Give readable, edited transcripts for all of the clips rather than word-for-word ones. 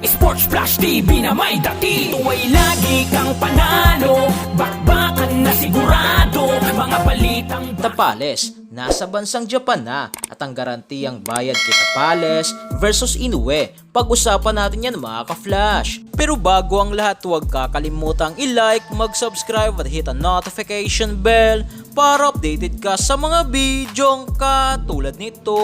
Sports Flash TV na may dati. Ito ay lagi kang panalo, bakbakan na sigurado, mga balitang Tapales, nasa bansang Japan na at ang garantiyang bayad kay Tapales versus Inoue. Pag-usapan natin yan mga ka-flash. Pero bago ang lahat, huwag kakalimutang i-like, mag-subscribe at hit ang notification bell para updated ka sa mga bidyong katulad nito.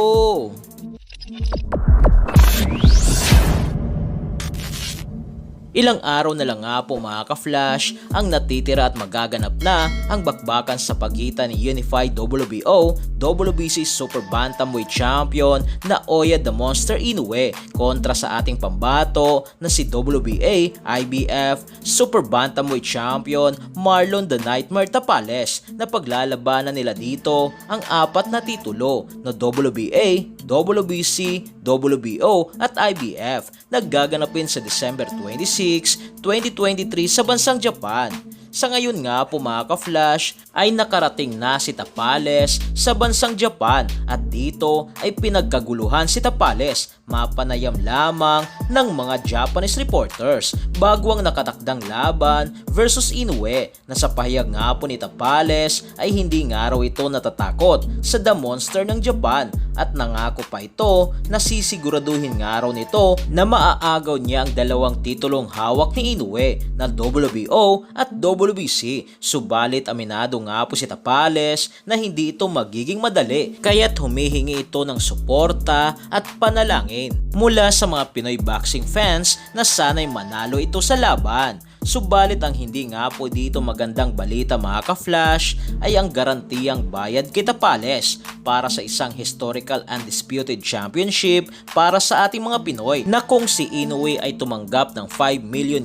Ilang araw na lang nga po mga ka-flash ang natitira at magaganap na ang bakbakan sa pagitan ni Unified WBO, WBC Super Bantamweight Champion na Oya the Monster Inoue kontra sa ating pambato na si WBA, IBF, Super Bantamweight Champion Marlon the Nightmare Tapales na paglalabanan nila dito ang apat na titulo na WBA, WBC, WBO at IBF na gaganapin sa December 26, 2023 sa bansang Japan. Sa ngayon nga po mga ka-flash ay nakarating na si Tapales sa bansang Japan at dito ay pinagkaguluhan si Tapales, mapanayam lamang ng mga Japanese reporters bago ang nakatakdang laban versus Inoue na sa pahayag nga po ni Tapales ay hindi nga raw ito natatakot sa The Monster ng Japan at nangako pa ito na sisiguraduhin nga raw nito na maaagaw niya ang dalawang titulong hawak ni Inoue na WBO at WBC. Subalit aminado nga po si Tapales na hindi ito magiging madali kaya't humihingi ito ng suporta at panalangin mula sa mga Pinoy boxing fans na sana'y manalo ito sa laban. Subalit ang hindi nga po dito magandang balita mga ka-flash ay ang garantiyang bayad kay Tapales para sa isang historical undisputed championship para sa ating mga Pinoy na kung si Inoue ay tumanggap ng $5 million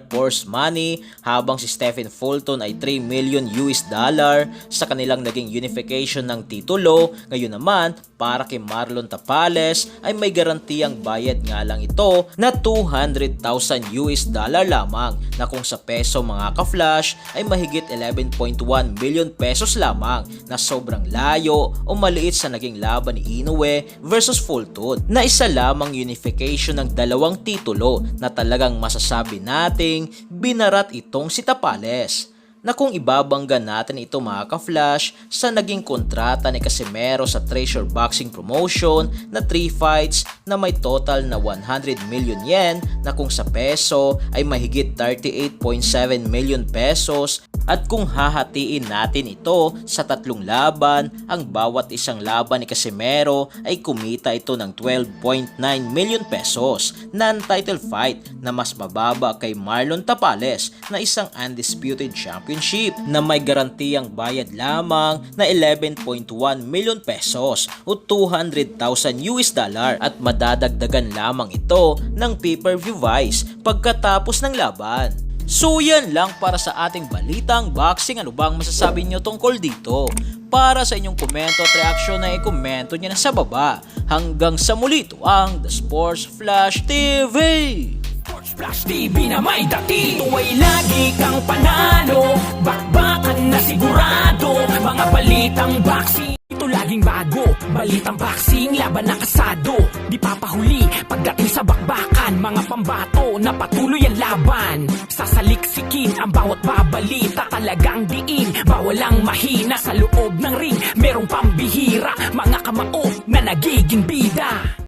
purse money habang si Stephen Fulton ay $3 million sa kanilang naging unification ng titulo. Ngayon naman para kay Marlon Tapales ay may garantiyang bayad nga lang ito na $200,000 lamang na kung sa peso mga ka-flash ay mahigit 11.1 million pesos lamang na sobrang layo o maliit sa naging laban ni Inoue versus Fulton na isa lamang unification ng dalawang titulo na talagang masasabi nating binarat itong si Tapales. Na kung ibabangga natin ito mga ka-flash sa naging kontrata ni Casimero sa Treasure Boxing Promotion na 3 fights na may total na 100 million yen na kung sa peso ay mahigit 38.7 million pesos at kung hahatiin natin ito sa tatlong laban, ang bawat isang laban ni Casimero ay kumita ito ng 12.9 million pesos non-title fight na mas mababa kay Marlon Tapales na isang undisputed championship na may garantiyang bayad lamang na 11.1 million pesos o $200,000 at madadagdagan lamang ito ng pay-per-view buys pagkatapos ng laban. So yan lang para sa ating balitang boxing. Ano bang masasabi nyo tungkol dito? Para sa inyong komento at reaksyon na i-komento nyo na sa baba. Hanggang sa muli, ito ang The Sports Flash TV. Sports Flash TV na may dati. Ito ay lagi kang panalo, bakbakan na sigurado, mga balitang boxing. Ito laging bago, balitang boxing, laban na kasado. Di papahuli pagdating sa bakbakan, mga pambato na patuloy ang laban. Sasaliksikin ang bawat babalita, talagang diin, bawal ang mahina sa loob ng ring. Merong pambihira, mga kamao na nagiging bida.